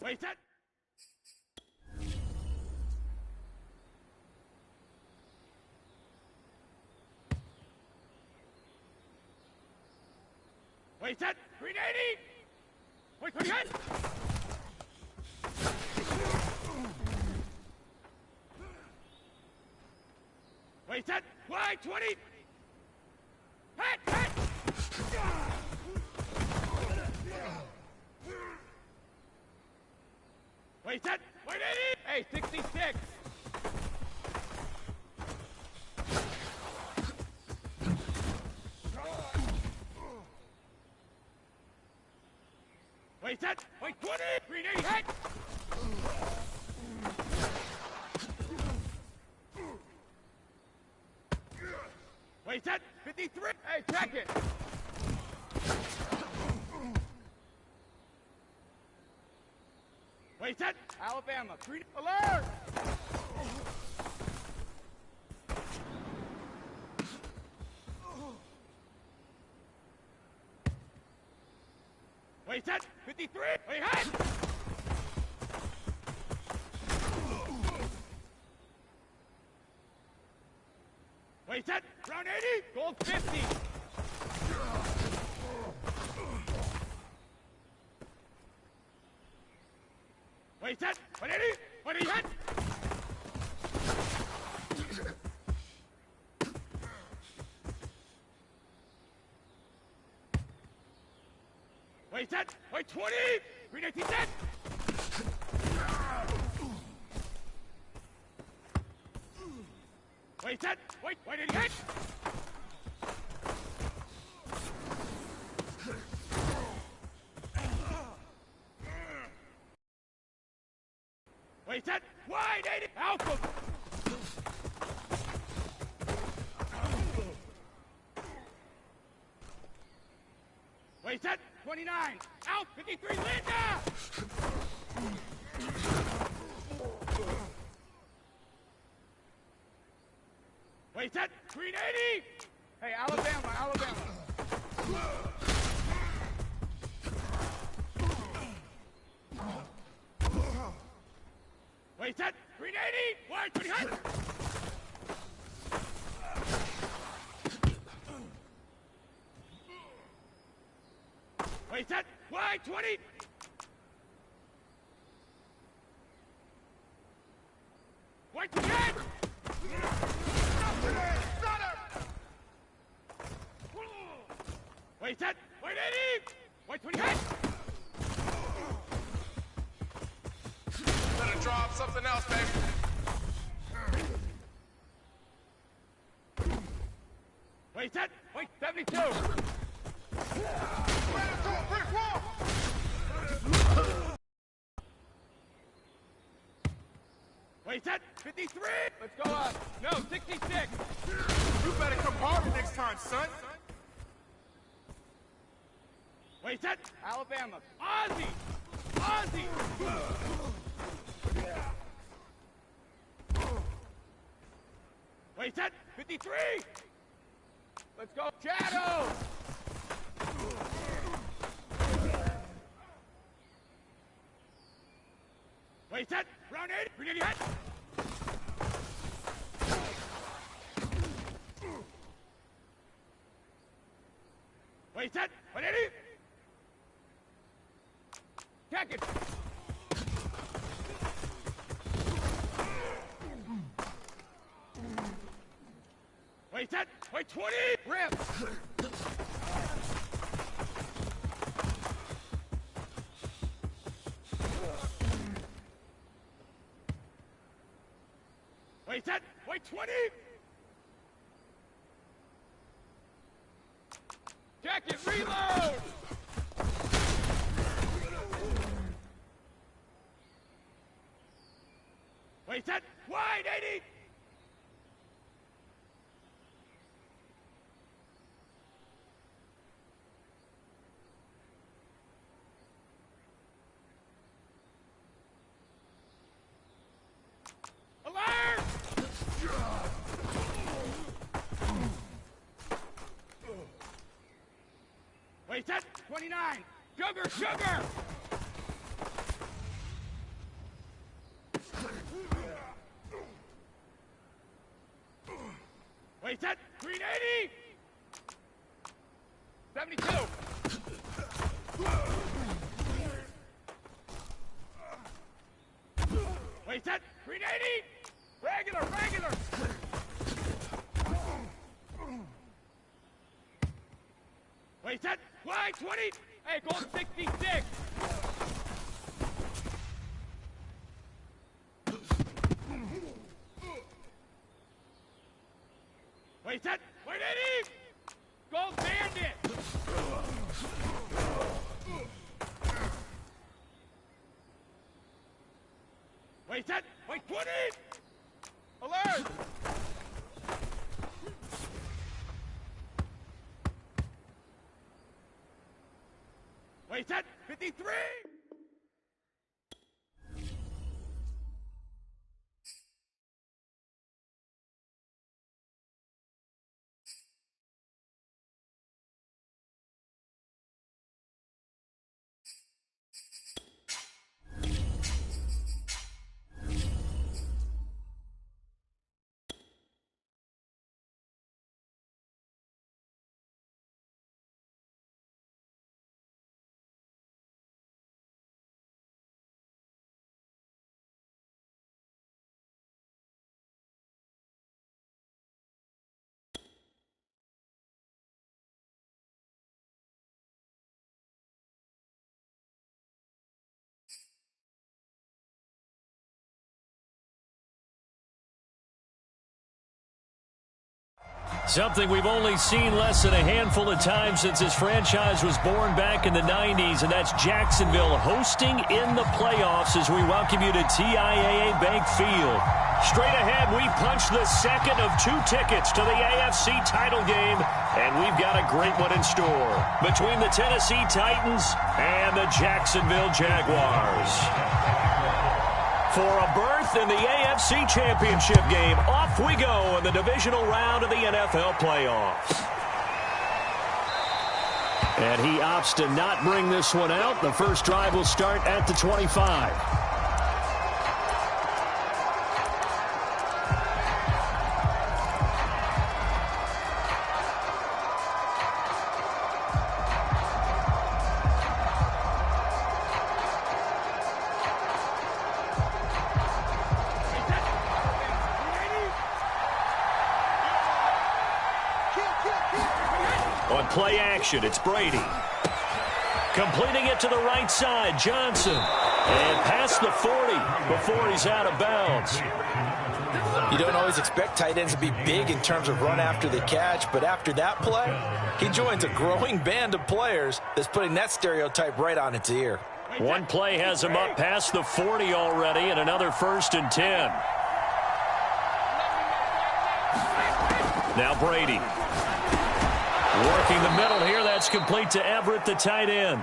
Wait, that. Wait, that. 380. Wait, wait, hit. Wait, that. Wide 20. Hit, hit. Wait, that. Wait, 80. Hey, 66. Wait, that. Wait, 20. 380. Hit. Wait, that. 53. Hey, check it. Wait, that. Alabama. 3. Alert. Wait, that. 53. Wait, hit. Wait, that. Round 80. Gold 50. Wait, that. 180. 180. Hit. Wait, that. Wait, 20. 319 set. Wait, that. Wait, 180 hit. Wait, that. Wide 80. Alpha. Wait, that. 29. Out. 53. Linda. Wait, that. 380. Hey, Alabama, Alabama. Wait, that. 380. Wide 20 hit. Wait, that. Wide 20. Wait, 20 hit. Wait, that. Wait, 80. Wait, 20 hit. Better drop something else, baby. Wait, that. Wait, 72. Wait, that. 53. Let's go up. No, 66. You better come harder next time, son. Wait, that. Alabama. Ozzy. Ozzy. Wait, that. 53. Let's go. Shadow. Wait, that. Round 8. Grenade hit. Wait, that. 180. Check it. Wait, that. Wait, 20. Rip. Wait, that. Wait, 20. Check it. Reload. Wait, that. Wide 80. Alert! Wait, that. 29. Sugar, sugar. 22. Wait, set. Grenading. Regular. Wait, set. Wide 20. Hey, goal 66. Wait, set. Wait, 80. Gold bandit. Wait, set. Wait, 20. Alert. Wait, set. 53. Something we've only seen less than a handful of times since this franchise was born back in the 90s, and that's Jacksonville hosting in the playoffs as we welcome you to TIAA Bank Field. Straight ahead, we punch the second of 2 tickets to the AFC title game, and we've got a great one in store between the Tennessee Titans and the Jacksonville Jaguars. For a berth in the AFC Championship game, off we go in the divisional round of the NFL playoffs. And he opts to not bring this one out. The first drive will start at the 25. On play action, it's Brady. Completing it to the right side, Johnson. And past the 40 before he's out of bounds. You don't always expect tight ends to be big in terms of run after the catch, but after that play, he joins a growing band of players that's putting that stereotype right on its ear. One play has him up past the 40 already, and another 1st and 10. Now Brady. Working the middle here, that's complete to Everett, the tight end.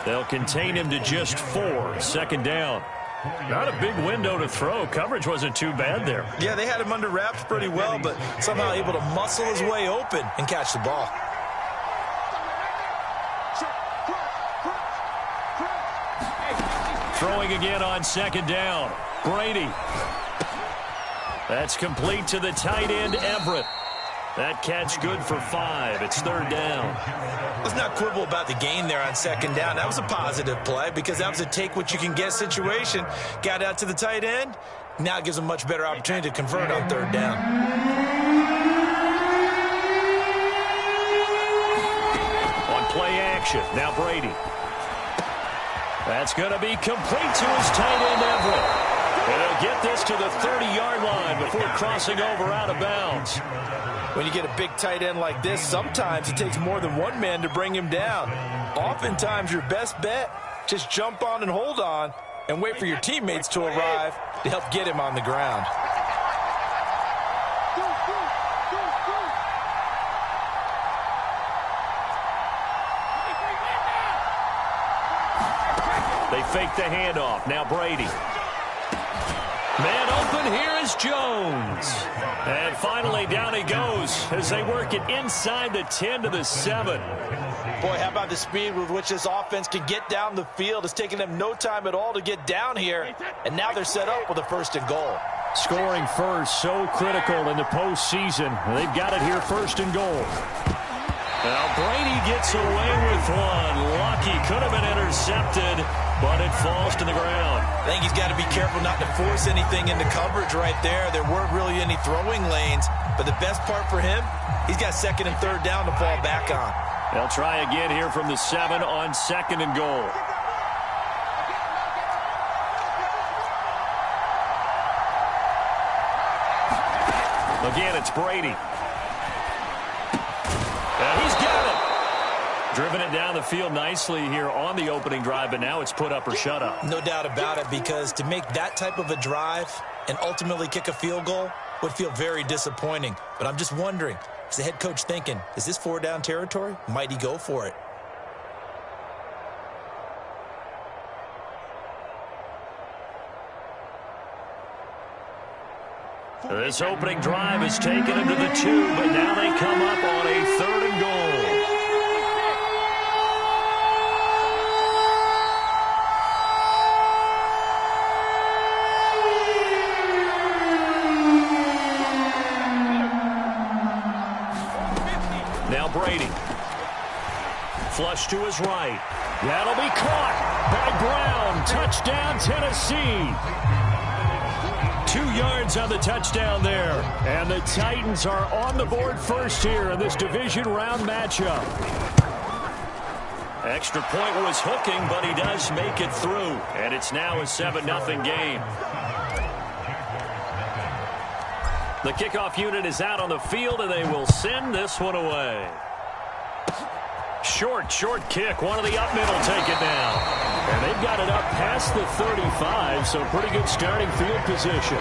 They'll contain him to just 4, second down. Not a big window to throw. Coverage wasn't too bad there. Yeah, they had him under wraps pretty well, but somehow able to muscle his way open and catch the ball. Throwing again on second down. Brady. That's complete to the tight end, Everett. That catch good for 5. It's 3rd down. Let's not quibble about the gain there on second down. That was a positive play because that was a take-what-you-can-get situation. Got out to the tight end. Now it gives them much better opportunity to convert on 3rd down. On play action, now Brady. That's going to be complete to his tight end, Everett. And he'll get this to the 30-yard line before crossing over out of bounds. When you get a big tight end like this, sometimes it takes more than one man to bring him down. Oftentimes, your best bet, just jump on and hold on and wait for your teammates to arrive to help get him on the ground. They fake the handoff. Now Brady. Man open, here is Jones. And finally down he goes as they work it inside the 10 to the 7. Boy, how about the speed with which this offense can get down the field? It's taken them no time at all to get down here. And now they're set up with a 1st and goal. Scoring first, so critical in the postseason. They've got it here, 1st and goal. Well, Brady gets away with one. Lucky, could have been intercepted, but it falls to the ground. I think he's got to be careful not to force anything into coverage right there. There weren't really any throwing lanes, but the best part for him, he's got second and third down to fall back on. They'll try again here from the 7 on second and goal. Again, it's Brady. And he's got it. Driven it down the field nicely here on the opening drive, but now it's put up or shut up. No doubt about it, because to make that type of a drive and ultimately kick a field goal would feel very disappointing. But I'm just wondering, is the head coach thinking, is this 4-down territory? Might he go for it? This opening drive has taken him to the 2, but now they come up on a 3rd and goal. Now Brady. Flush to his right. That'll be caught by Brown. Touchdown, Tennessee. 2 yards on the touchdown there. And the Titans are on the board first here in this division round matchup. Extra point was hooking, but he does make it through. And it's now a 7-0 game. The kickoff unit is out on the field, and they will send this one away. Short kick. One of the up middle take it down. And they've got it up past the 35, so pretty good starting field position.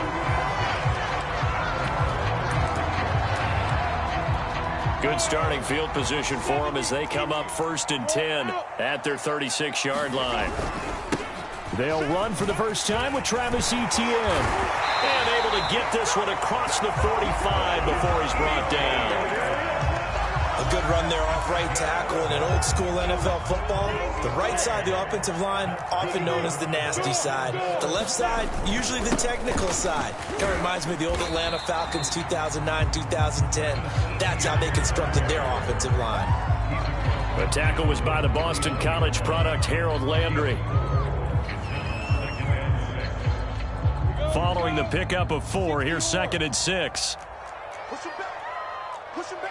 Good starting field position for them as they come up 1st and 10 at their 36-yard line. They'll run for the first time with Travis Etienne. And able to get this one across the 45 before he's brought down. A good run there off right tackle. In an old school NFL football, the right side of the offensive line, often known as the nasty side. The left side, usually the technical side. Kind of reminds me of the old Atlanta Falcons 2009-2010. That's how they constructed their offensive line. The tackle was by the Boston College product Harold Landry. Following the pickup of 4, here's 2nd and 6. Push him back. Push him back.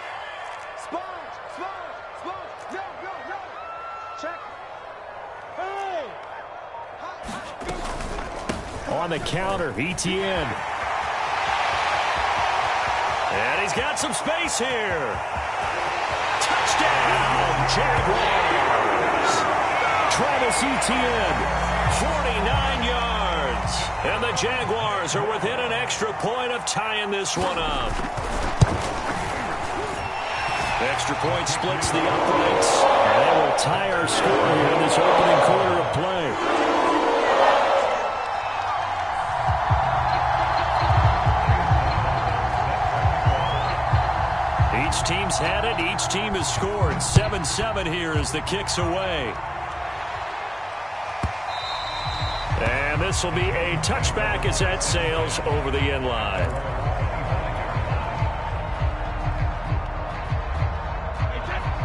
Sponge. No. Check. Hey. On the counter, Etienne. And he's got some space here. Touchdown, Jaguars. Travis Etienne, 49 yards. And the Jaguars are within an extra point of tying this one up. The extra point splits the uprights. And they will tie our score here in this opening quarter of play. Each team's had it. Each team has scored. 7-7 here as the kick's away. And this will be a touchback as that sails over the end line.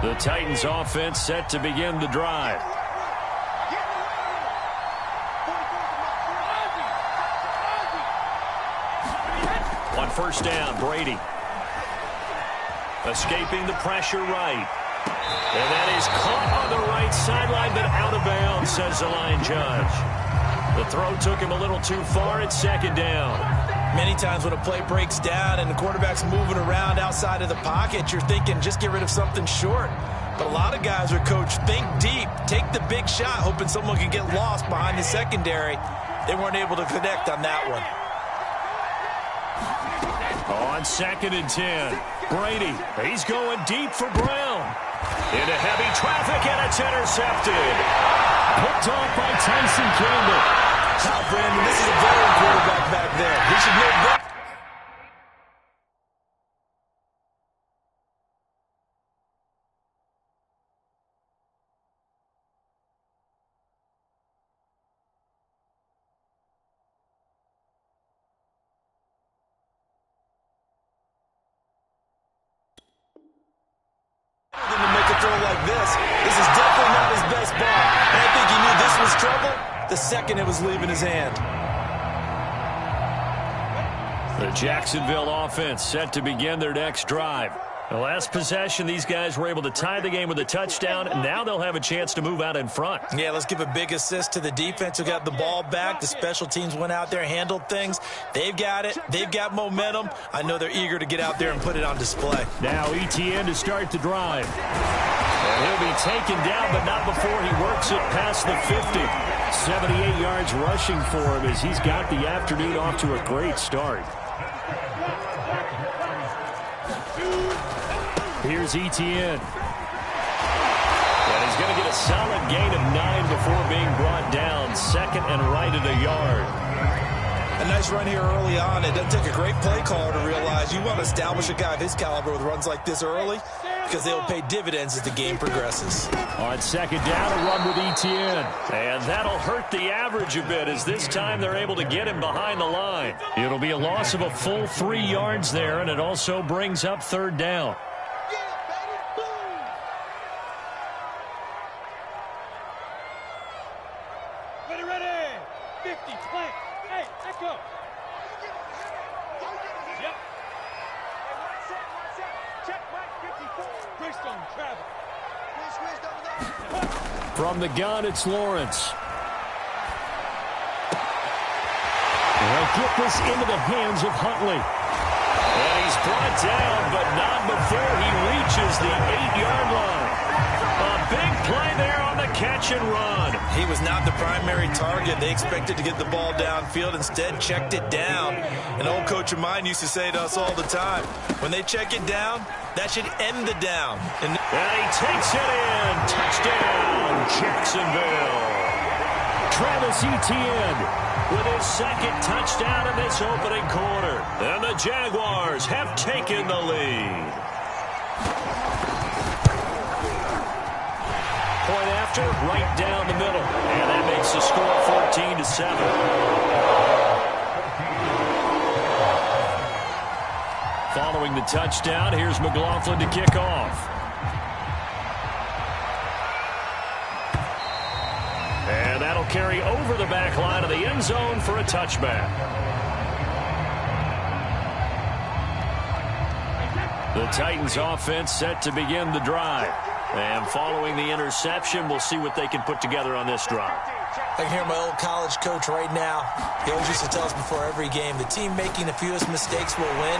The Titans offense set to begin the drive. On 1st down, Brady. Escaping the pressure right. And that is caught on the right sideline, but out of bounds, says the line judge. The throw took him a little too far. It's 2nd down. Many times when a play breaks down and the quarterback's moving around outside of the pocket, you're thinking just get rid of something short. But a lot of guys are coached, think deep, take the big shot, hoping someone can get lost behind the secondary. They weren't able to connect on that one. On 2nd and 10, Brady, he's going deep for Brown. Into heavy traffic, and it's intercepted. Picked off by Tyson Campbell. Now, Brandon, this is a veteran quarterback back there. He should know that. Than to make like this is definitely not his best ball. And I think he knew this was trouble the second it was leaving his hand. The Jacksonville offense set to begin their next drive. The last possession, these guys were able to tie the game with a touchdown. Now they'll have a chance to move out in front. Yeah, let's give a big assist to the defense who got the ball back. The special teams went out there, handled things. They've got it. They've got momentum. I know they're eager to get out there and put it on display. Now ETN to start the drive. And he'll be taken down, but not before he works it past the 50. 78 yards rushing for him as he's got the afternoon off to a great start. Here's ETN. And he's going to get a solid gain of 9 before being brought down. Second and right at a yard. A nice run here early on. It doesn't take a great play caller to realize you want to establish a guy of his caliber with runs like this early because they'll pay dividends as the game progresses. On second down, a run with ETN. And that'll hurt the average a bit as this time they're able to get him behind the line. It'll be a loss of a full 3 yards there, and it also brings up third down. From the gun, it's Lawrence. They'll get this into the hands of Huntley. And he's brought down, but not before he reaches the 8-yard line. A big play there on the catch and run. He was not the primary target. They expected to get the ball downfield. Instead, checked it down. An old coach of mine used to say to us all the time, when they check it down, that should end the down. And he takes it in. Touchdown, Jacksonville. Travis Etienne with his second touchdown in this opening quarter. And the Jaguars have taken the lead. Point after, right down the middle. And that makes the score 14-7. Following the touchdown, here's McLaughlin to kick off. And that'll carry over the back line of the end zone for a touchback. The Titans offense set to begin the drive. And following the interception, we'll see what they can put together on this drive. I can hear my old college coach right now. He always used to tell us before every game, the team making the fewest mistakes will win.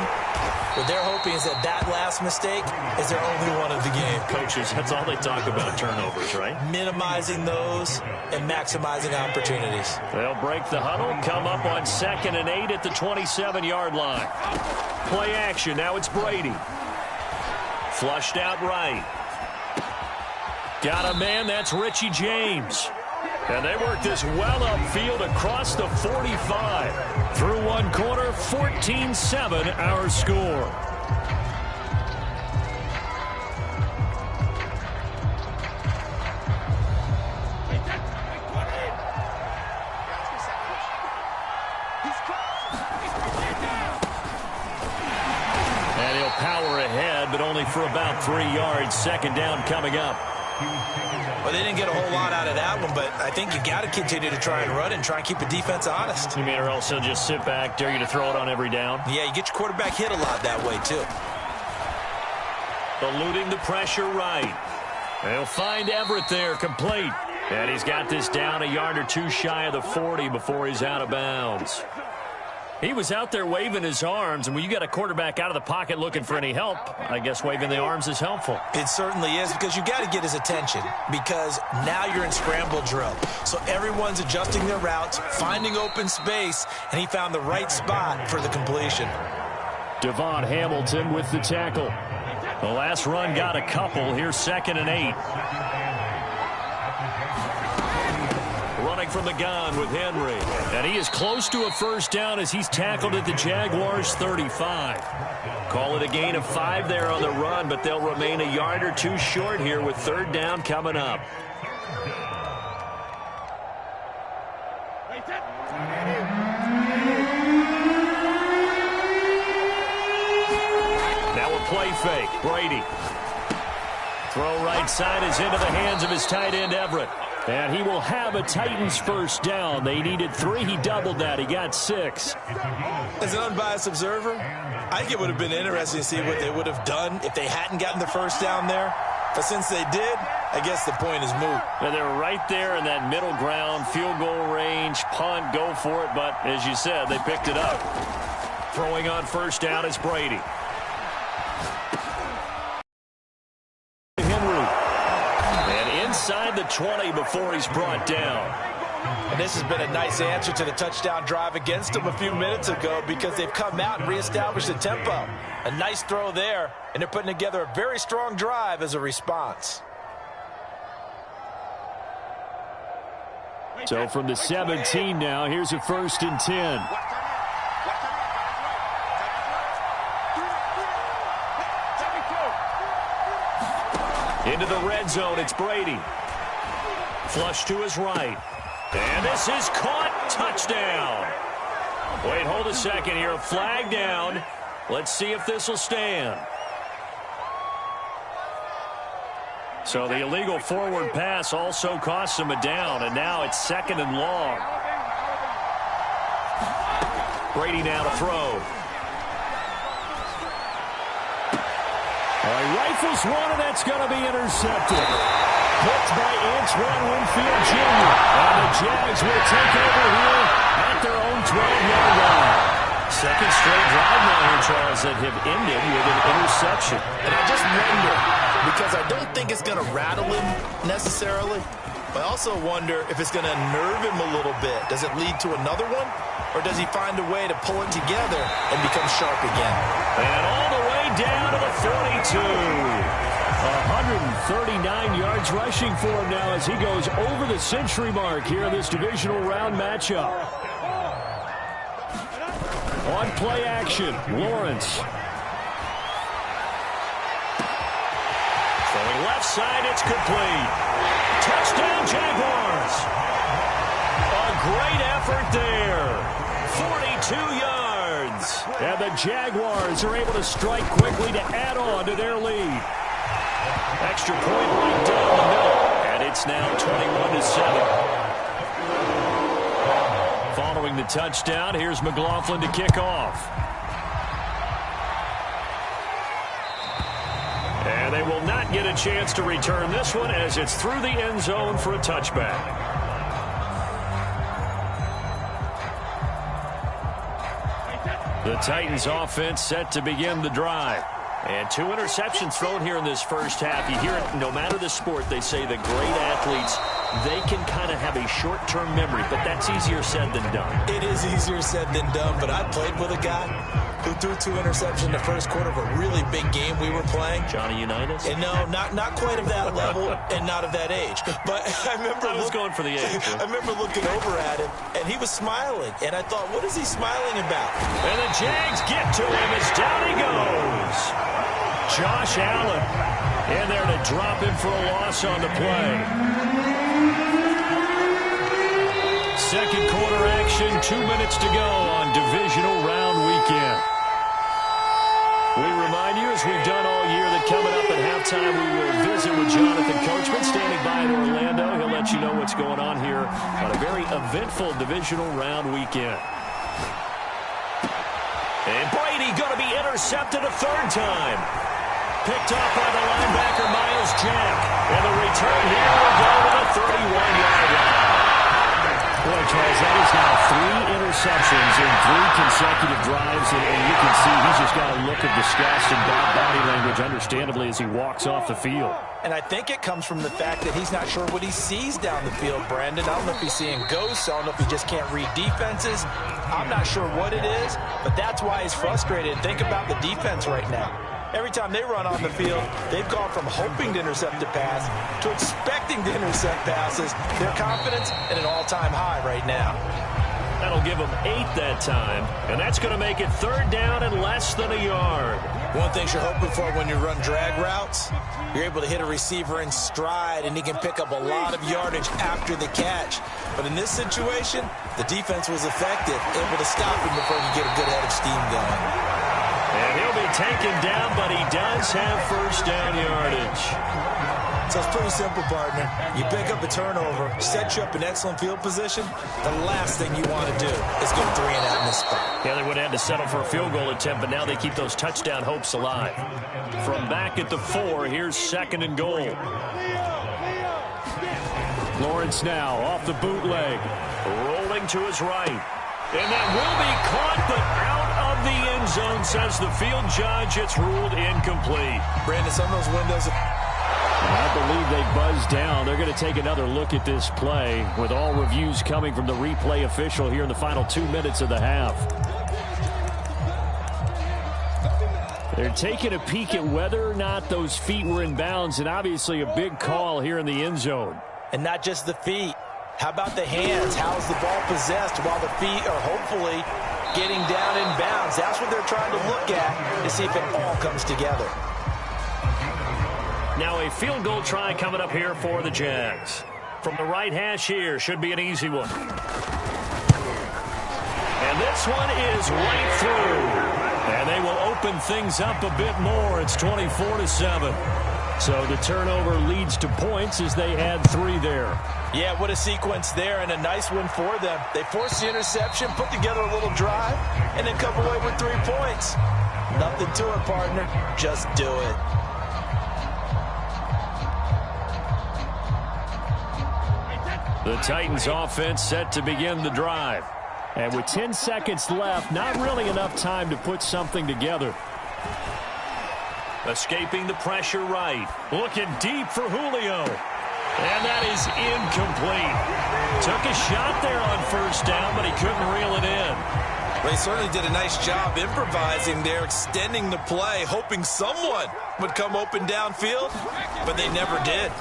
What they're hoping is that that last mistake is their only one of the game. Coaches, that's all they talk about, turnovers, right? Minimizing those and maximizing opportunities. They'll break the huddle, come up on 2nd and 8 at the 27-yard line. Play action, now it's Brady. Flushed out right. Got a man, that's Richie James. And they work this well upfield across the 45. Through one quarter, 14-7 our score. And he'll power ahead, but only for about 3 yards. Second down coming up. Well, they didn't get a whole lot out of that one, but I think you got to continue to try and run and try and keep the defense honest. You mean or else he'll just sit back, dare you to throw it on every down? Yeah, you get your quarterback hit a lot that way, too. Eluding the pressure right. They'll find Everett there, complete. And he's got this down a yard or two shy of the 40 before he's out of bounds. He was out there waving his arms, and when you got a quarterback out of the pocket looking for any help, I guess waving the arms is helpful. It certainly is, because you got to get his attention, because now you're in scramble drill. So everyone's adjusting their routes, finding open space, and he found the right spot for the completion. Devon Hamilton with the tackle. The last run got a couple. Here's 2nd and 8. Running from the gun with Henry. And he is close to a first down as he's tackled at the Jaguars' 35. Call it a gain of 5 there on the run, but they'll remain a yard or two short here with third down coming up. Now a play fake. Brady. Throw right side is into the hands of his tight end, Everett. And he will have a Titans first down. They needed 3. He doubled that. He got 6. As an unbiased observer, I think it would have been interesting to see what they would have done if they hadn't gotten the first down there. But since they did, I guess the point is moot. And they're right there in that middle ground, field goal range, punt, go for it. But as you said, they picked it up. Throwing on first down is Brady. Inside the 20 before he's brought down. And this has been a nice answer to the touchdown drive against them a few minutes ago because they've come out and reestablished the tempo. A nice throw there, and they're putting together a very strong drive as a response. So from the 17 now, here's a 1st and 10. Into the red zone, it's Brady. Flush to his right. And this is caught. Touchdown. Wait, hold a second here. Flag down. Let's see if this will stand. So the illegal forward pass also costs him a down, and now it's 2nd and long. Brady now to throw. Rifles one, and that's going to be intercepted. Picked by Antoine Winfield Jr. And the Jags will take over here at their own 12-yard line. Second straight drive now here, Charles, that have ended with an interception. And I just wonder, because I don't think it's going to rattle him necessarily, but I also wonder if it's going to unnerve him a little bit. Does it lead to another one? Or does he find a way to pull it together and become sharp again? And all the way down to the 42. 139 yards rushing for him now as he goes over the century mark here in this divisional round matchup. On play action, Lawrence. Throwing left side, it's complete. Touchdown, Jaguars. A great effort there. 42 yards. And the Jaguars are able to strike quickly to add on to their lead. Extra point right down the middle. And it's now 21-7. Following the touchdown, here's McLaughlin to kick off. And they will not get a chance to return this one as it's through the end zone for a touchback. The Titans offense set to begin the drive. And 2 interceptions thrown here in this first half. You hear it, no matter the sport, they say that great athletes, they can kind of have a short-term memory, but that's easier said than done. It is easier said than done, but I played with a guy who threw 2 interceptions in the first quarter of a really big game we were playing. Johnny Unitas? And no, not quite of that level and not of that age. But I remember going for the age. I remember looking over at him, and he was smiling. And I thought, what is he smiling about? And the Jags get to him as down he goes. Josh Allen in there to drop him for a loss on the play. Second quarter action, 2 minutes to go on divisional round weekend. We remind you, as we've done all year, that coming up at halftime we will visit with Jonathan Coachman standing by in Orlando. He'll let you know what's going on here on a very eventful divisional round weekend. And Brady going to be intercepted a 3rd time. Picked off by the linebacker, Myles Jack. And the return here will go to the 31-yard line. Boy, Charles, that is now 3 interceptions in 3 consecutive drives. And you can see he's just got a look of disgust and bad body language, understandably, as he walks off the field. And I think it comes from the fact that he's not sure what he sees down the field, Brandon. I don't know if he's seeing ghosts. I don't know if he just can't read defenses. I'm not sure what it is, but that's why he's frustrated. Think about the defense right now. Every time they run on the field, they've gone from hoping to intercept a pass to expecting to intercept passes. Their confidence at an all-time high right now. That'll give them 8 that time, and that's going to make it 3rd down and less than a yard. One thing you're hoping for when you run drag routes, you're able to hit a receiver in stride, and he can pick up a lot of yardage after the catch. But in this situation, the defense was effective, able to stop him before he could get a good head of steam going. And he'll be taken down, but he does have first down yardage. So it's pretty simple, partner. You pick up a turnover, set you up in excellent field position. The last thing you want to do is go 3 and out in this spot. Yeah, they would have had to settle for a field goal attempt, but now they keep those touchdown hopes alive. From back at the 4, here's 2nd and goal. Lawrence now off the bootleg, rolling to his right. And that will be caught, but out of the end zone, says the field judge. It's ruled incomplete. Brandon, some of those windows... I believe they buzzed down. They're going to take another look at this play with all reviews coming from the replay official here in the final 2 minutes of the half. They're taking a peek at whether or not those feet were in bounds, and obviously a big call here in the end zone. And not just the feet. How about the hands? How's the ball possessed while the feet are hopefully getting down in bounds? That's what they're trying to look at to see if it all comes together. Now a field goal try coming up here for the Jags. From the right hash here, should be an easy one. And this one is right through. And they will open things up a bit more. It's 24-7. So the turnover leads to points as they add 3 there. Yeah, what a sequence there, and a nice one for them. They forced the interception, put together a little drive, and then come away with 3 points. Nothing to it, partner. Just do it. The Titans offense set to begin the drive. And with 10 seconds left, not really enough time to put something together. Escaping the pressure right. Looking deep for Julio. And that is incomplete. Took a shot there on first down, but he couldn't reel it in. Well, he certainly did a nice job improvising there, extending the play, hoping someone would come open downfield, but they never did.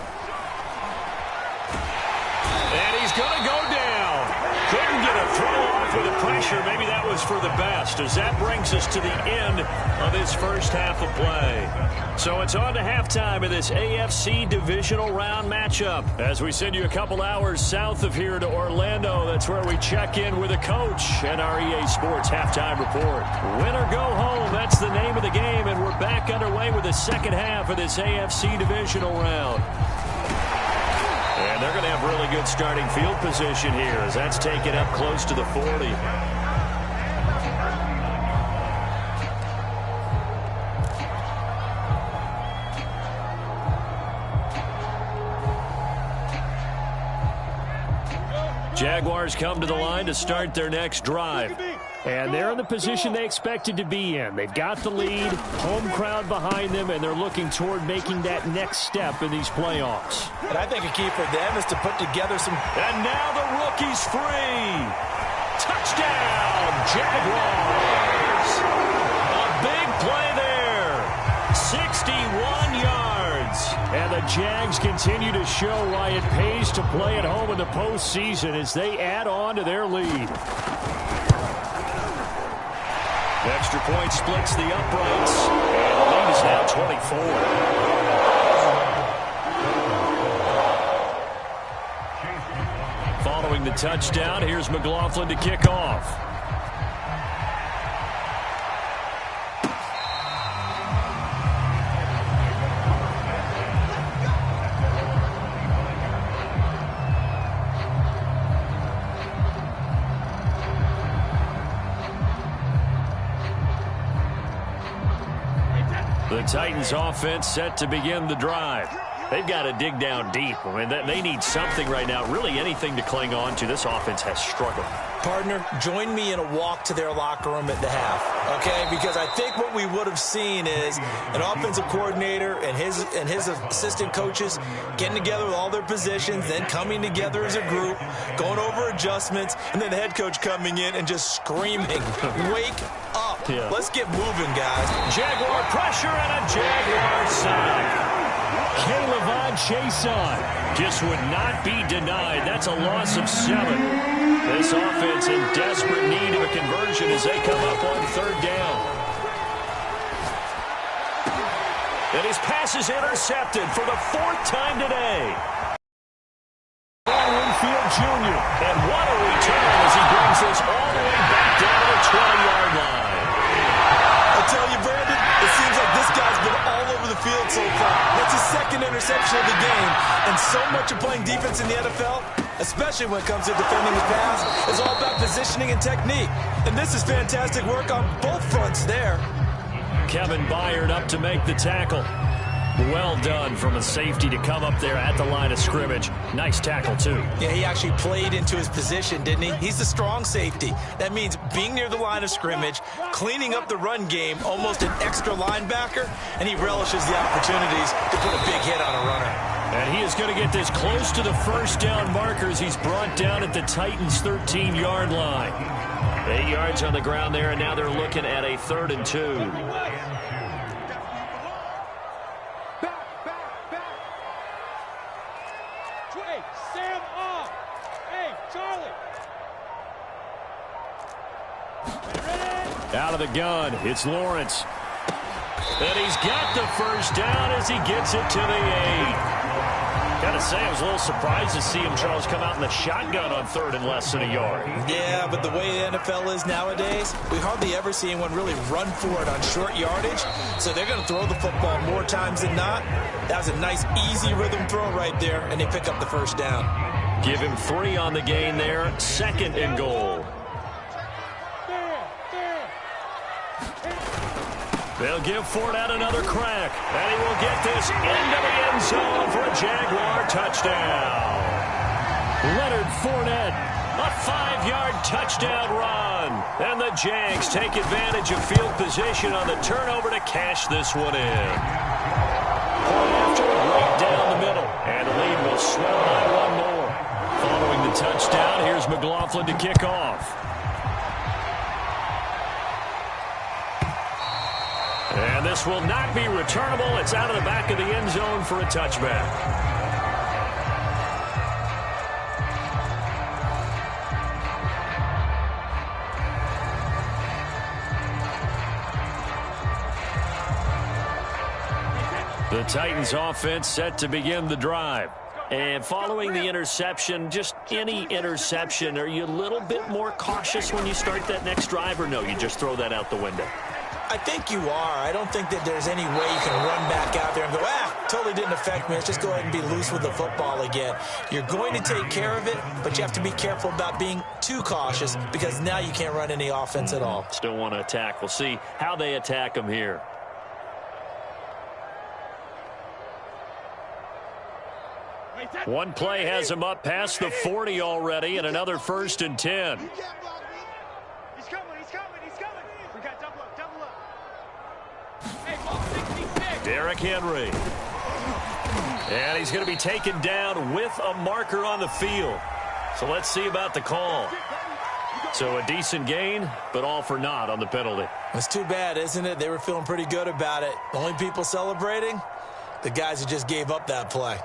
And he's going to go down. Couldn't get a throw off with the pressure. Maybe that was for the best, as that brings us to the end of this first half of play. So it's on to halftime of this AFC Divisional Round matchup. As we send you a couple hours south of here to Orlando, that's where we check in with a coach and our EA Sports halftime report. Win or go home, that's the name of the game, and we're back underway with the second half of this AFC Divisional Round. And they're going to have really good starting field position here as that's taken up close to the 40. Jaguars come to the line to start their next drive. And they're in the position they expected to be in. They've got the lead, home crowd behind them, and they're looking toward making that next step in these playoffs. And I think a key for them is to put together some... And now the rookie's free. Touchdown, Jaguars. A big play there. 61 yards. And the Jags continue to show why it pays to play at home in the postseason as they add on to their lead. Extra point splits the uprights. And the lead is now 24. Following the touchdown, here's McLaughlin to kick off. The Titans offense set to begin the drive. They've got to dig down deep. I mean, they need something right now, really anything to cling on to. This offense has struggled. Partner, join me in a walk to their locker room at the half, okay? Because I think what we would have seen is an offensive coordinator and his assistant coaches getting together with all their positions, then coming together as a group, going over adjustments, and then the head coach coming in and just screaming, wake up. Yeah. Let's get moving, guys. Jaguar pressure and a Jaguar sack. Caleb Chason just would not be denied. That's a loss of 7. This offense in desperate need of a conversion as they come up on third down. And his pass is intercepted for the 4th time today. Winfield Jr. And what a return as he brings this all the way back down to the 20-yard line. I tell you, Brandon, it seems like this guy's been all over the field so far. That's his 2nd interception perception of the game, and so much of playing defense in the NFL, especially when it comes to defending the pass, is all about positioning and technique. And this is fantastic work on both fronts there. Kevin Byard up to make the tackle. Well done from a safety to come up there at the line of scrimmage. Nice tackle, too. Yeah, he actually played into his position, didn't he? He's the strong safety. That means being near the line of scrimmage, cleaning up the run game, almost an extra linebacker, and he relishes the opportunities to put a big hit on a runner. And he is going to get this close to the first down markers. He's brought down at the Titans' 13-yard line. 8 yards on the ground there, and now they're looking at a 3rd and 2. Out of the gun, it's Lawrence. And he's got the first down as he gets it to the 8. Gotta say, I was a little surprised to see him, Charles, come out in the shotgun on 3rd and less than a yard. Yeah, but the way the NFL is nowadays, we hardly ever see anyone really run for it on short yardage. So they're going to throw the football more times than not. That was a nice, easy rhythm throw right there, and they pick up the first down. Give him 3 on the gain there. 2nd and goal. They'll give Fournette another crack, and he will get this into the end zone for a Jaguar touchdown. Leonard Fournette, a 5-yard touchdown run. And the Jags take advantage of field position on the turnover to cash this one in. Point after, right down the middle, and the lead will swell by 1 more. Following the touchdown, here's McLaughlin to kick off. And this will not be returnable. It's out of the back of the end zone for a touchback. The Titans offense set to begin the drive. And following the interception, just any interception, are you a little bit more cautious when you start that next drive, or no, you just throw that out the window? I think you are. I don't think that there's any way you can run back out there and go, totally didn't affect me. Let's just go ahead and be loose with the football again. You're going to take care of it, but you have to be careful about being too cautious because now you can't run any offense at all. Still want to attack. We'll see how they attack them here. One play has him up past the 40 already, and another 1st and 10. He's coming. We got double up. Hey, ball 66. Derrick Henry. And he's going to be taken down with a marker on the field. So let's see about the call. So a decent gain, but all for naught on the penalty. It's too bad, isn't it? They were feeling pretty good about it. The only people celebrating, the guys who just gave up that play.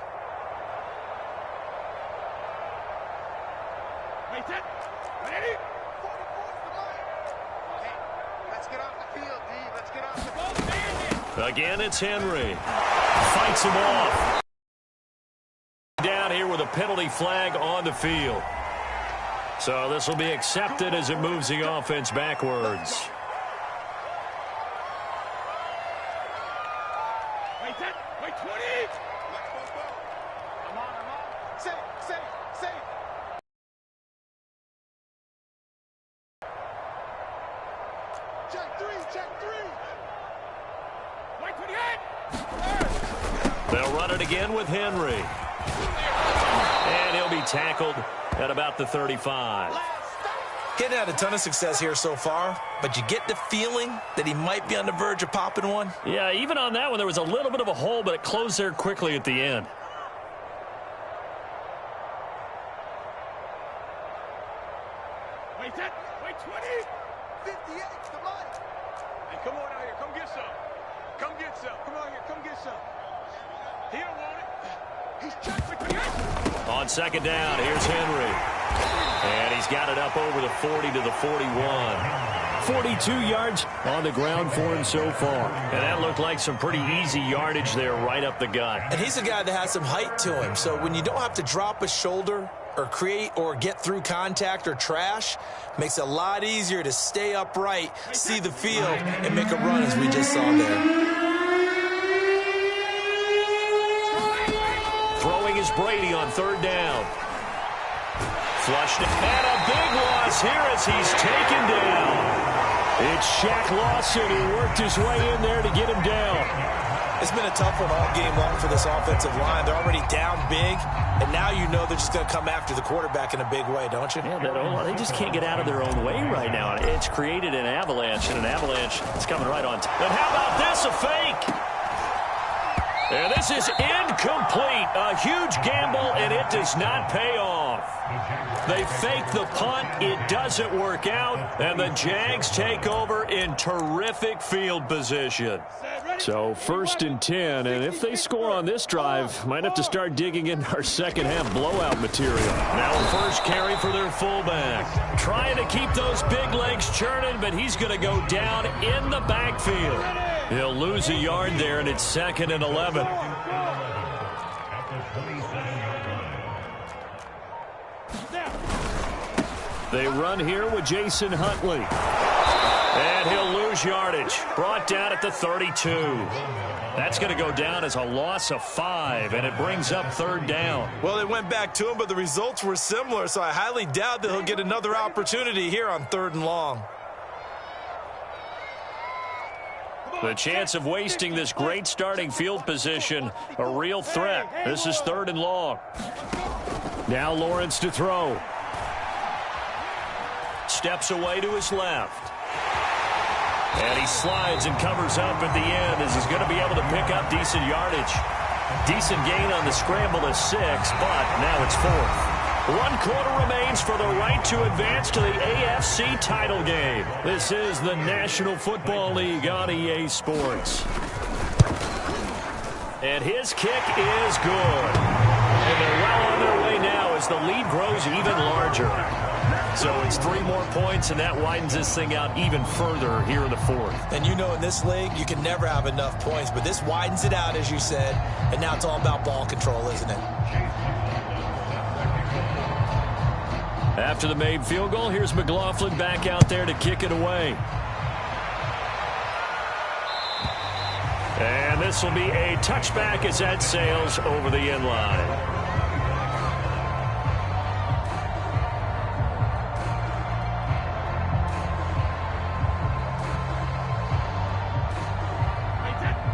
Again, it's Henry. Fights him off. Down here with a penalty flag on the field. So this will be accepted as it moves the offense backwards. Wait 20. I'm on. Safe. Check three. Wait 28. They'll run it again with Henry. And he'll be tackled at about the 35. Getting had a ton of success here so far, but you get the feeling that he might be on the verge of popping one. Yeah, even on that one, there was a little bit of a hole, but it closed there quickly at the end. Wait 20. 58's the money. Hey, come on out here. Come get some. Come on here. Come get some. He don't want it. He's checked with the On 2nd down, here's Henry. And he's got it up over the 40 to the 41. 42 yards on the ground for him so far. And that looked like some pretty easy yardage there right up the gut. And he's a guy that has some height to him. So when you don't have to drop a shoulder or create or get through contact or trash, makes it a lot easier to stay upright, see the field, and make a run as we just saw there. is Brady on third down. Flushed it. And a big loss here as he's taken down. It's Shaq Lawson who worked his way in there to get him down. It's been a tough one all game long for this offensive line. They're already down big, and now you know they're just going to come after the quarterback in a big way, don't you? Yeah, they just can't get out of their own way right now. It's created an avalanche, and an avalanche is coming right on time. And how about this, a fake? And this is incomplete. A huge gamble, and it does not pay off. They fake the punt. It doesn't work out, and the Jags take over in terrific field position. So 1st and 10, and if they score on this drive, might have to start digging in our second-half blowout material. Now a first carry for their fullback. Trying to keep those big legs churning, but he's going to go down in the backfield. He'll lose a yard there, and it's 2nd and 11. They run here with Jason Huntley. And he'll lose yardage. Brought down at the 32. That's going to go down as a loss of 5, and it brings up 3rd down. Well, they went back to him, but the results were similar, so I highly doubt that he'll get another opportunity here on 3rd and long. The chance of wasting this great starting field position, a real threat. This is 3rd and long. Now Lawrence to throw. Steps away to his left. And he slides and covers up at the end as he's going to be able to pick up decent yardage. Decent gain on the scramble is 6, but now it's 4th. 1 quarter remains for the right to advance to the AFC title game. This is the National Football League on EA Sports. And his kick is good. And they're well on their way now as the lead grows even larger. So it's 3 more points, and that widens this thing out even further here in the 4th. And you know in this league, you can never have enough points, but this widens it out, as you said, and now it's all about ball control, isn't it? After the made field goal, here's McLaughlin back out there to kick it away. And this will be a touchback as that sails over the end line.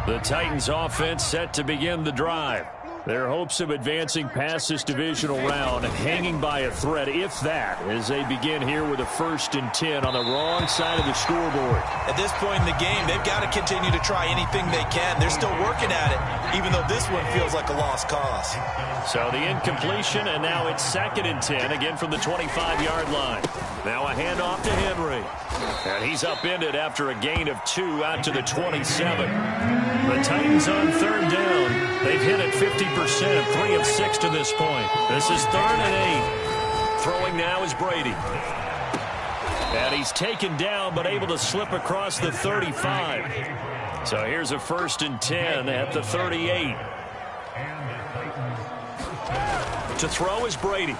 The Titans offense set to begin the drive. Their hopes of advancing past this divisional round hanging by a thread, if that, as they begin here with a 1st and 10 on the wrong side of the scoreboard. At this point in the game, they've got to continue to try anything they can. They're still working at it, even though this one feels like a lost cause. So the incompletion, and now it's 2nd and 10, again from the 25-yard line. Now a handoff to Henry. And he's upended after a gain of 2 out to the 27. The Titans on 3rd down. They've hit it 50%, 3 of 6 to this point. This is 3rd and 8. Throwing now is Brady. And he's taken down, but able to slip across the 35. So here's a 1st and 10 at the 38. To throw is Brady.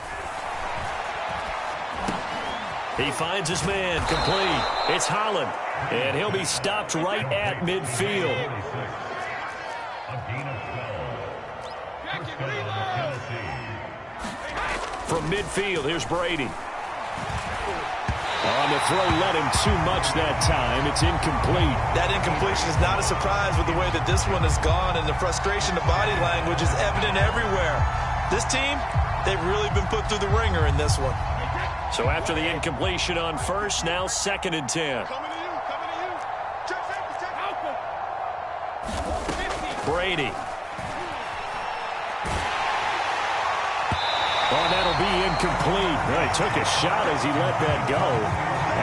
He finds his man, complete. It's Holland, and he'll be stopped right at midfield. From midfield, here's Brady. On the throw, led him too much that time. It's incomplete. That incompletion is not a surprise with the way that this one has gone, and the frustration of body language is evident everywhere. This team, they've really been put through the ringer in this one. So after the incompletion on 1st, now 2nd and 10. Brady. Oh, that'll be incomplete. Well, he took a shot as he let that go.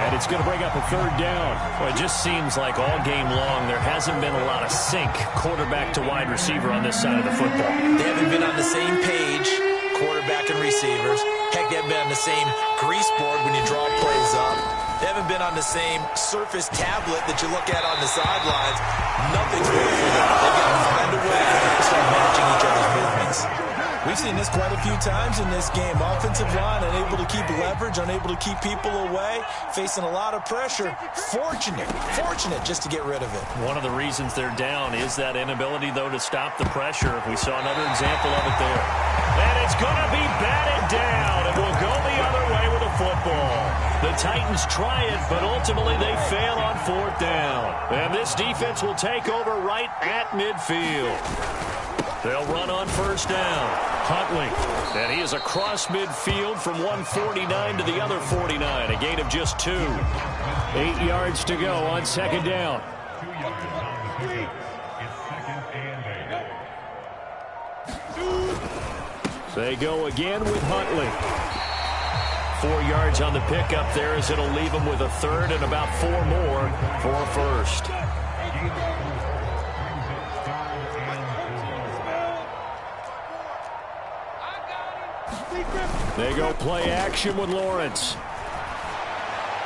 And it's going to bring up a 3rd down. Well, it just seems like all game long there hasn't been a lot of sync quarterback to wide receiver on this side of the football. They haven't been on the same page, quarterback and receivers. Heck, they haven't been on the same grease board when you draw plays up. They haven't been on the same surface tablet that you look at on the sidelines. Nothing's worked for them. They've got to find a way to start matching each other's movements. We've seen this quite a few times in this game. Offensive line unable to keep leverage, unable to keep people away, facing a lot of pressure. Fortunate just to get rid of it. One of the reasons they're down is that inability, though, to stop the pressure. We saw another example of it there. And it's going to be batted down, and we'll go the other way with the football. The Titans try it, but ultimately they fail on 4th down. And this defense will take over right at midfield. They'll run on 1st down. Huntley, and he is across midfield from one 49 to the other 49, a gain of just 2. 8 yards to go on 2nd down. They go again with Huntley. 4 yards on the pickup there as it'll leave him with a 3rd and about 4 more for a 1st. They go play action with Lawrence.